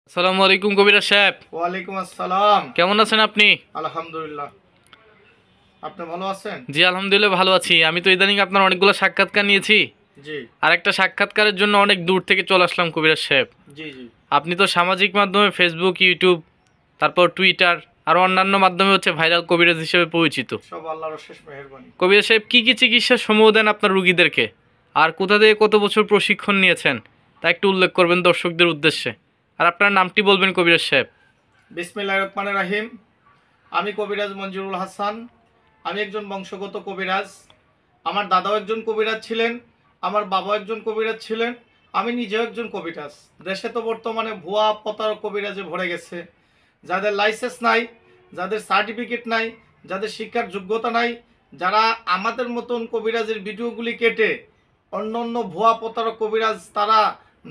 আসসালামু আলাইকুম কবিরাজ সাহেব। ওয়ালাইকুম আসসালাম। কেমন আছেন আপনি? আলহামদুলিল্লাহ। আপনি ভালো আছেন? জি আলহামদুলিল্লাহ ভালো আছি। আমি তো ইদানিং আপনার অনেকগুলো সাক্ষাৎকার নিয়েছি। জি আর একটা সাক্ষাৎকারের জন্য অনেক দূর থেকে চলে আসলাম কবিরাজ সাহেব। জি জি আপনি তো সামাজিক মাধ্যমে ফেসবুক, ইউটিউব, তারপর টুইটার আর অন্যান্য মাধ্যমে ভাইরাল কবিরাজ হিসেবে পরিচিত। সব আল্লাহর অশেষ মেহেরবানি। কবিরাজ সাহেব কী কী চিকিৎসা সমূহ দেন আপনার রুগীদেরকে? আর কোথা থেকে কত বছর প্রশিক্ষণ নিয়েছেন তা একটু উল্লেখ করবেন দর্শকদের উদ্দেশ্যে। আর আপনার নামটি বলবেন কবিরাজ সাহেব। বিসমিল্লাহির রহমানির রহিম। আমি কবিরাজ মঞ্জুরুল হাসান। আমি একজন বংশগত কবিরাজ। আমার দাদাও একজন কবিরাজ ছিলেন, আমার বাবাও একজন কবিরাজ ছিলেন, আমি নিজেও একজন কবিরাজ। দেশে তো বর্তমানে ভুয়া প্রতারক কবিরাজে ভরে গেছে। যাদের লাইসেন্স নাই, যাদের সার্টিফিকেট নাই, যাদের শিক্ষার যোগ্যতা নাই, যারা আমাদের মতন কবিরাজের ভিডিওগুলি কেটে অন্য অন্য ভুয়া প্রতারক কবিরাজ তারা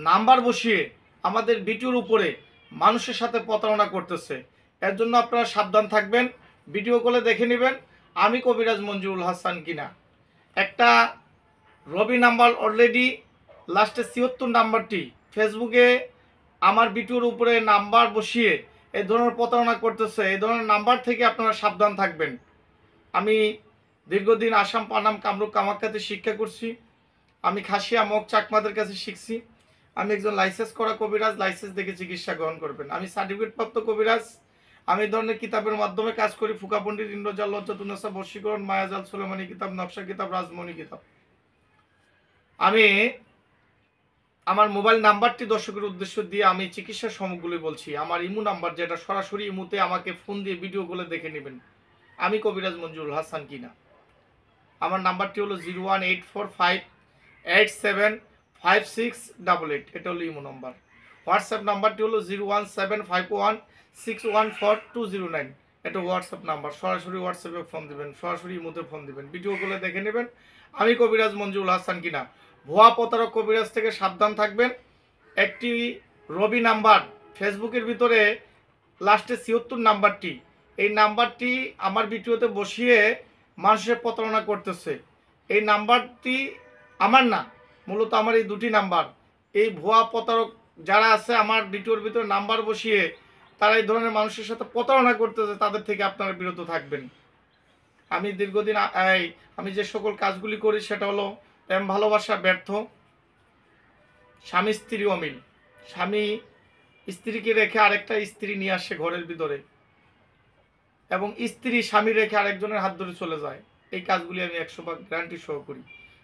নাম্বার বসিয়ে আমাদের ভিডিওর উপরে মানুষের সাথে প্রতারণা করতেছে। এর জন্য আপনারা সাবধান থাকবেন। ভিডিও কলে দেখে নেবেন আমি কবিরাজ মঞ্জুরুল হাসান কিনা। একটা রবি নাম্বার অলরেডি লাস্টে ৭৬ নাম্বারটি ফেসবুকে আমার ভিডিওর উপরে নাম্বার বসিয়ে এই ধরনের প্রতারণা করতেছে। এই ধরনের নাম্বার থেকে আপনারা সাবধান থাকবেন। আমি দীর্ঘদিন আসাম, পানাম, কামরূপ, কামাখ্যাতে শিক্ষা করছি। আমি খাসিয়া, মগ, চাকমাদের কাছে শিখছি। আমি একজন লাইসেন্স করা কবিরাজ। লাইসেন্স দেখে চিকিৎসা গ্রহণ করবেন। আমি সার্টিফিকেট প্রাপ্ত কবিরাজ। আমি এই ধরনের কিতাবের মাধ্যমে কাজ করি। ফুকা পণ্ডিত, ইন্দ্রজাল, লজ্জাতুন্নেসা, বশীকরণ, মায়াজাল, সুলেমানি কিতাব, নকশা কিতাব, রাজমণি কিতাব। আমি আমার মোবাইল নাম্বারটি দর্শকের উদ্দেশ্য দিয়ে আমি চিকিৎসার সামগ্রী বলছি। আমার ইমু নাম্বার, যেটা সরাসরি ইমুতে আমাকে ফোন দিয়ে ভিডিওগুলো দেখে নেবেন আমি কবিরাজ মঞ্জুরুল হাসান কিনা। আমার নাম্বারটি হলো 01845875688। এটা হলো ইমো নাম্বার। হোয়াটসঅ্যাপ নাম্বারটি হলো 01751614209। এটা হোয়াটসঅ্যাপ নাম্বার। সরাসরি হোয়াটসঅ্যাপে ফোন দিবেন, সরাসরি ইমোতে ফোন দিবেন, ভিডিওগুলো দেখে নেবেন আমি কবিরাজ মঞ্জুরুল হাসান কিনা। ভুয়া প্রতারক কবিরাজ থেকে সাবধান থাকবেন। একটি রবি নাম্বার ফেসবুকের ভিতরে লাস্টে ৭৬ নাম্বারটি, এই নাম্বারটি আমার ভিডিওতে বসিয়ে মানুষের প্রতারণা করতেছে। এই নাম্বারটি আমার না, মূলত আমার এই দুটি নাম্বার। এই ভুয়া প্রতারক যারা আছে আমার ভিডিওর ভিতরে নাম্বার বসিয়ে তারা এই ধরনের মানুষের সাথে প্রতারণা করতেছে, তাদের থেকে আপনারা বিরত থাকবেন। আমি দীর্ঘদিন আমি যে সকল কাজগুলি করি সেটা হলো প্রেম ভালোবাসা ব্যর্থ, স্বামী স্ত্রী অমিল, স্বামী স্ত্রীকে রেখে আরেকটা স্ত্রী নিয়ে আসে ঘরের ভিতরে, এবং স্ত্রী স্বামী রেখে আরেকজনের হাত ধরে চলে যায়। এই কাজগুলি আমি ১০০% গ্যারান্টি সহ করি।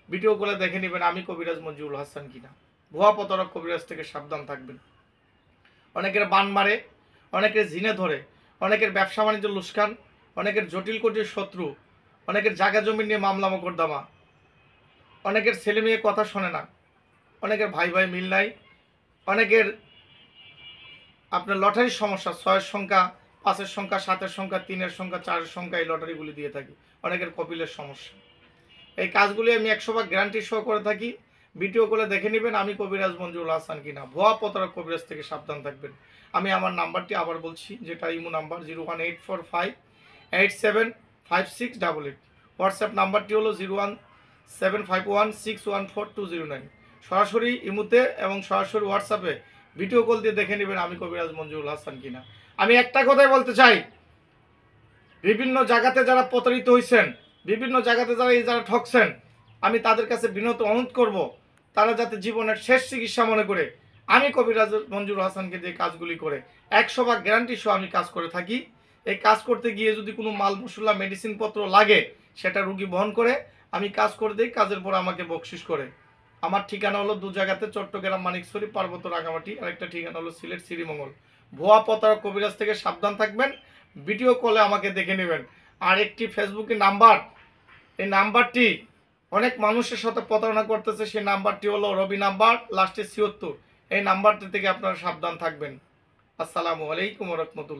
ভিডিও করে দেখে নেবেন আমি কবিরাজ মঞ্জুরুল হাসান কিনা। ভুয়া প্রতারক কবিরাজ থেকে সাবধান থাকবেন। অনেকের বান মারে, অনেকের জিনে ধরে, অনেকের ব্যবসা বাণিজ্য লুস্কান, অনেকের জটিল কটির শত্রু, অনেকের জায়গা জমি নিয়ে মামলা মোকদ্দমা, অনেকের ছেলে মেয়ে কথা শোনে না, অনেকের ভাই ভাই মিল নাই, অনেকের আপনার লটারির সমস্যা, 6-এর সংখ্যা, 5-এর সংখ্যা, 7-এর সংখ্যা, 3-এর সংখ্যা, 4-এর সংখ্যা, এই লটারিগুলি দিয়ে থাকি। অনেকের কপিলের সমস্যা। এই কাজগুলি আমি ১০০% গ্যারান্টি সহ করে থাকি। ভিডিও করে দেখে নেবেন আমি কবিরাজ মঞ্জুরুল হাসান কিনা। ভুয়া প্রতারক কবিরাজ থেকে সাবধান থাকবেন। আমি আমার নাম্বারটি আবার বলছি, যেটা ইমো নাম্বার 01845875688। হোয়াটসঅ্যাপ নাম্বারটি হলো 01751614209। সরাসরি ইমোতে এবং সরাসরি হোয়াটসঅ্যাপে ভিডিও কল দিয়ে দেখে নেবেন আমি কবিরাজ মঞ্জুরুল হাসান কিনা। আমি একটা কথাই বলতে চাই, বিভিন্ন জায়গাতে যারা প্রতারিত হয়েছেন, বিভিন্ন জায়গাতে যারা ঠকছেন, আমি তাদের কাছে বিনত অনুরোধ করব তারা যাতে জীবনের শেষ চিকিৎসা মনে করে আমি কবিরাজ মঞ্জুরুল হাসানকে যে কাজগুলি করে ১০০% গ্যারান্টি সহ আমি কাজ করে থাকি। এই কাজ করতে গিয়ে যদি কোনো মাল মশলা মেডিসিনপত্র লাগে সেটা রুগী বহন করে আমি কাজ করে দিই, কাজের পর আমাকে বকশিস করে। আমার ঠিকানা হলো দু জায়গাতে, চট্টগ্রাম মানিকছড়ি, পার্বত্য রাঙামাটি, আরেকটা ঠিকানা হলো সিলেট শ্রীমঙ্গল। ভুয়া প্রতারক কবিরাজ থেকে সাবধান থাকবেন। ভিডিও কলে আমাকে দেখে নেবেন। আর একটি ফেসবুকে নাম্বার, এই নাম্বারটি অনেক মানুষের সাথে প্রতারণা করতেছে। সেই নাম্বারটি হলো রবি নাম্বার লাস্টে ৭৬। এই নাম্বারটি থেকে আপনারা সাবধান থাকবেন। আসসালামু আলাইকুম ওয়া রাহমাতুল্লাহ।